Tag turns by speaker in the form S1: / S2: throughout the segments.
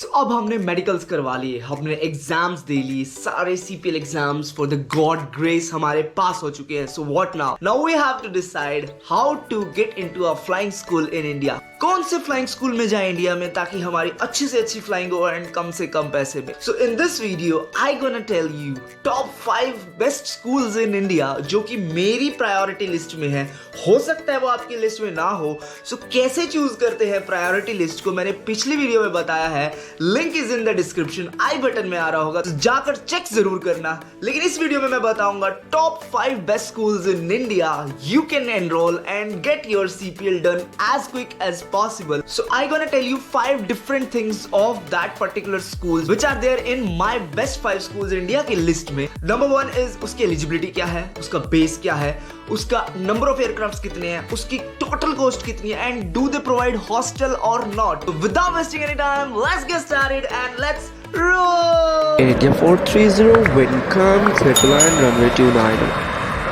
S1: अब हमने मेडिकल्स करवा लिए, हमने एग्जाम्स दे लिए, सारे CPL exams for the god grace हमारे पास हो चुके हैं. So what now we have to decide how to get into a flying school in India. कौन से फ्लाइंग स्कूल में जाए इंडिया में ताकि हमारी अच्छी से अच्छी फ्लाइंग हो एंड कम से कम पैसे में. So in this video I gonna tell you top 5 best schools in India जो कि मेरी प्रायोरिटी लिस्ट में है. हो सकता है वो आपकी लिस्ट में ना हो. सो कैसे चूज करते हैं प्रायोरिटी लिस्ट को मैंने पिछली वीडियो में बताया है. Link is in the description, I button में आ रहा होगा, तो जाकर चेक जरूर करना. लेकिन इस वीडियो में मैं बताऊंगा top 5 best schools in India you can enroll and get your CPL done as quick as possible. So I gonna tell you 5 different things of that particular schools which are there in my best 5 schools in India की list में. Number 1 is उसकी eligibility क्या है, उसका base क्या है, उसका number of aircraft कितने हैं, उसकी टोटल कॉस्ट कितनी है and do they provide hostel और not. Without wasting any time let's get started and let's roll.
S2: India 430 wind come clear to land runway 29.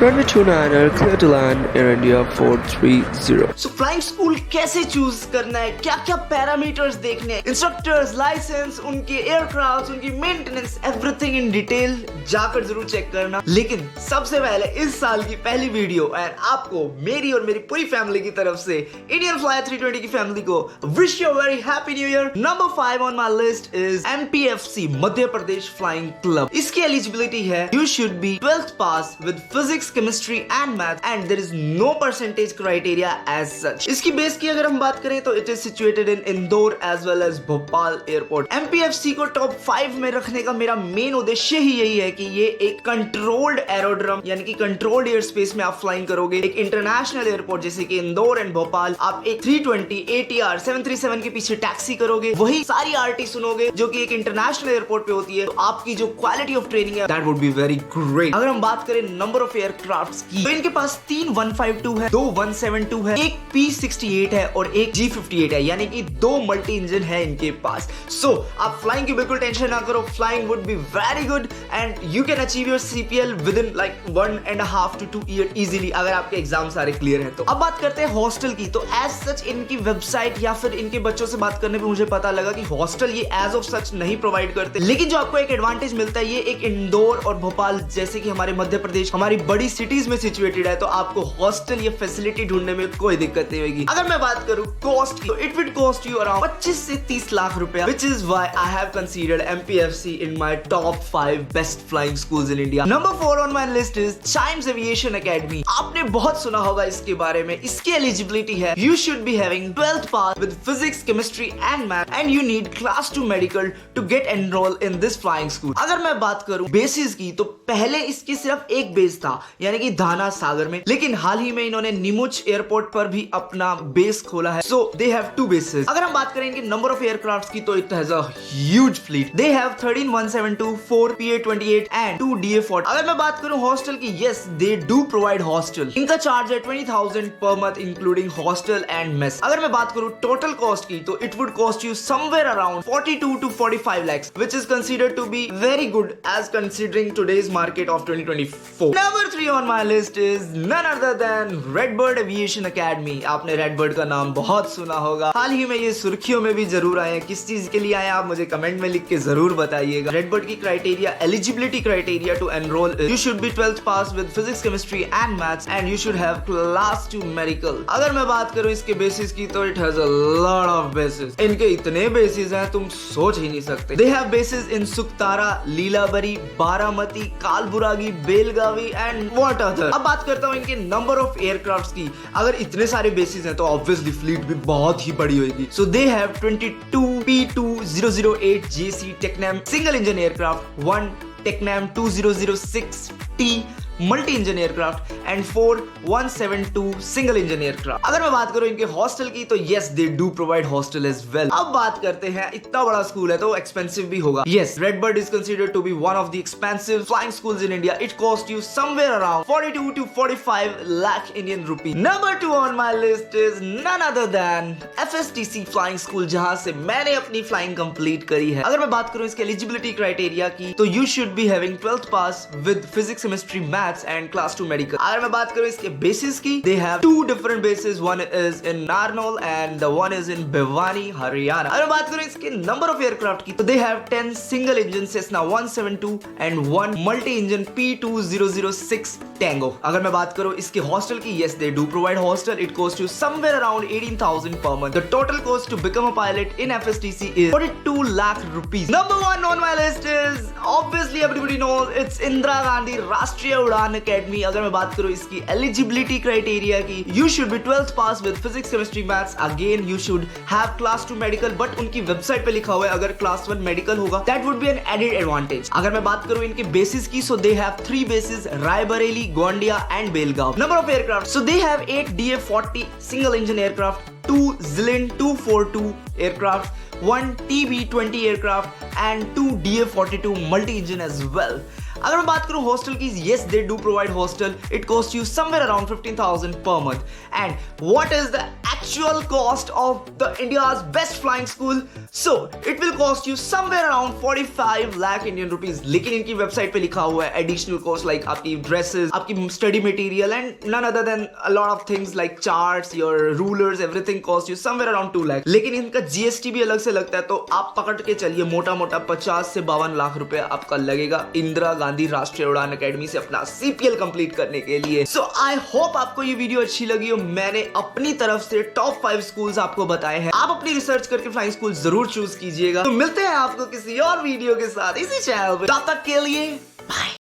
S2: Runway 29 clear to land Air India 430.
S1: So flying school कैसे choose करना है, क्या क्या parameters देखने हैं, instructors, licence, उनके aircraft, उनकी maintenance, everything in detail जाकर जरूर चेक करना. लेकिन सबसे पहले इस साल की पहली वीडियो एंड आपको मेरी और मेरी पूरी फैमिली की तरफ से इंडियन फ्लायर 320 की फैमिली को wish you very happy new year. Number 5 on my list is MPFC Madhya Pradesh flying club. इसकी एलिजिबिलिटी है you should be 12th pass with physics, chemistry and math and there is no percentage criteria as such. इसकी base की अगर हम बात करें तो it is situated in Indore as well as Bhopal airport. MPFC को टॉप 5 में रखने का मेरा मेन उद्देश्य ही यही है कि ये एक कंट्रोल्ड एरोड्रम यानी कि कंट्रोल्ड एयर स्पेस में आप फ्लाइंग करोगे. एक इंटरनेशनल एयरपोर्ट जैसे कि इंदौर एंड भोपाल आप एक 320 ATR 737 के पीछे टैक्सी करोगे, वही सारी आरटी सुनोगे जो कि एक इंटरनेशनल एयरपोर्ट पे होती है. तो आपकी जो क्वालिटी ऑफ ट्रेनिंग है that would be very great. अगर हम बात करें नंबर ऑफ एयरक्राफ्ट्स की तो इनके पास 3 152 है, 2 172 है, एक P68 है और एक G58 है, यानी कि 2 मल्टी इंजन है इनके पास. सो आप फ्लाइंग की बिल्कुल टेंशन ना करो, flying would be very good and you can achieve your CPL with in like 1.5 to 2 year easily अगर आपके एग्जाम सारे क्लियर हैं तो. अब बात करते हैं हॉस्टल की. तो एज सच इनकी वेबसाइट या फिर इनके बच्चों से बात करने पे मुझे पता लगा कि हॉस्टल ये एज ऑफ सच नहीं प्रोवाइड करते. लेकिन जो आपको एक एडवांटेज मिलता है, ये एक इंदौर और भोपाल जैसे कि हमारे मध्य प्रदेश हमारी बड़ी सिटीज में सिचुएटेड है, तो आपको हॉस्टल ये फैसिलिटी ढूंढने में कोई दिक्कत नहीं होगी. अगर मैं बात करूं कॉस्ट की तो it will cost you around 25 से 30 लाख रुपया, which is why I have considered MPFC in my top 5 best flying schools in India. Number 4 on my list is Chimes Aviation Academy. आपने बहुत सुना होगा इसके बारे में. इसकी एलिजिबिलिटी है you should be having 12th pass with physics, chemistry and math and you need class 2 medical to get enroll in this flying school. अगर मैं बात करूं बेसिस की तो पहले इसकी सिर्फ एक बेस था यानी कि धाना सागर में, लेकिन हाल ही में इन्होंने नीमुच एयरपोर्ट पर भी अपना बेस खोला है. सो दे हैव 2 बेसेस. अगर हम बात करें इनके नंबर ऑफ एयरक्राफ्ट्स की तो it has a huge fleet. They have 13 172, 4 PA-28 and 2 DA-40. अगर मैं बात करूं हॉस्टल की, yes they do provide hostel. इनका चार्ज है 20,000 per month including hostel and mess. अगर मैं बात करूं टोटल कॉस्ट की तो it would cost you somewhere around 42 to 45 lakhs which is considered to be very good as considering today's market of 2024. Number 3 on my list is none other than Redbird Aviation Academy. आपने Redbird का नाम बहुत सुना होगा, हाल ही में ये सुर्खियों में भी जरूर आए हैं. किस चीज के लिए आए आप मुझे कमेंट में लिख के जरूर बताइएगा. Redbird की criteria, eligibility criteria to enrol you should be 12th pass with physics, chemistry and maths and you should have class 2 medical. अगर मैं बात करूं इसके बेसिस की तो it has a lot of bases. इनके इतने बेसिस हैं तुम सोच ही नहीं सकते. They have bases in Suktara, Lilabari, Baramati, Kalaburagi, Belagavi and what other. अब बात करता हूं इनके नंबर ऑफ एयरक्राफ्ट्स की. अगर इतने सारे बेसिस हैं तो ऑब्वियसली फ्लीट भी बहुत ही बड़ी होगी. So they have 22 P2008 JC Tecnam single engine aircraft, 1 Tecnam 2006T multi engine aircraft and 4 172 single engine aircraft. अगर मैं बात करूं इनके हॉस्टल की तो yes they do provide hostel as well. अब बात करते हैं, इतना बड़ा स्कूल है तो एक्सपेंसिव भी होगा. Yes Redbird is considered to be one of the expensive flying schools in India. It cost you somewhere around 42 to 45 lakh Indian rupee. Number 2 on my list is none other than FSTC flying school, जहां से मैंने अपनी flying complete करी है. अगर मैं बात करूं इसके एलिजिबिलिटी क्राइटेरिया की तो you should be having 12th pass with physics, chemistry, maths and class 2 medical. अगर मैं बात करूं इसके बेसिस की, they have two different bases, one is in Narnaul and the one is in Bhiwani, Haryana. अगर मैं बात करूं इसके number of aircraft की, तो they have 10 single engine Cessna 172 and one multi engine P2006 Tango. अगर मैं बात करूं इसके hostel की, yes they do provide hostel. It costs you somewhere around 18,000 per month. The total cost to become a pilot in FSTC is 42 lakh rupees. Number one on my list is obviously everybody knows it's Indira Gandhi राष्ट्रीय उड़ान academy. अगर मैं बात करूं इसकी eligibility criteria की, you should be 12th pass with physics, chemistry, maths. Again you should have class 2 medical, but उनकी website पे लिखा हुआ है अगर class 1 medical होगा that would be an added advantage. अगर मैं बात करूं इनके bases की, so they have 3 bases, Raebareli, Gondia and Belgaum. Number of aircraft, so they have 8 DA-40 single engine aircraft, 2 Zilin 242 aircraft, 1 TB-20 aircraft and 2 DA-42 multi-engine as well. अगर मैं बात करूं हॉस्टल की, yes they do provide hostel. It costs you somewhere around 15,000 per month. And what is the actual cost of the India's best flying school? So it will cost you somewhere around 45 lakh Indian rupees. लेकिन इनकी website पे लिखा हुआ है additional cost like आपकी dresses, आपकी study material and none other than a lot of things like charts, your rulers, everything cost you somewhere around 2 lakh. लेकिन इनका GST भी अलग से लगता है, तो आप पकड़ के चलिए मोटा मोटा 50 से 52 लाख रुपए आपका लगेगा इंदिरा गांधी राष्ट्रीय उड़ान अकेडमी से अपना CPL कंप्लीट करने के लिए. सो आई होप आपको ये वीडियो अच्छी लगी हो. मैंने अपनी तरफ से टॉप 5 स्कूल्स आपको बताए हैं. आप अपनी रिसर्च करके फ्लाइंग स्कूल जरूर चूज कीजिएगा. तो मिलते हैं आपको किसी और वीडियो के साथ इसी चैनल पे. तब तक के लिए बाय.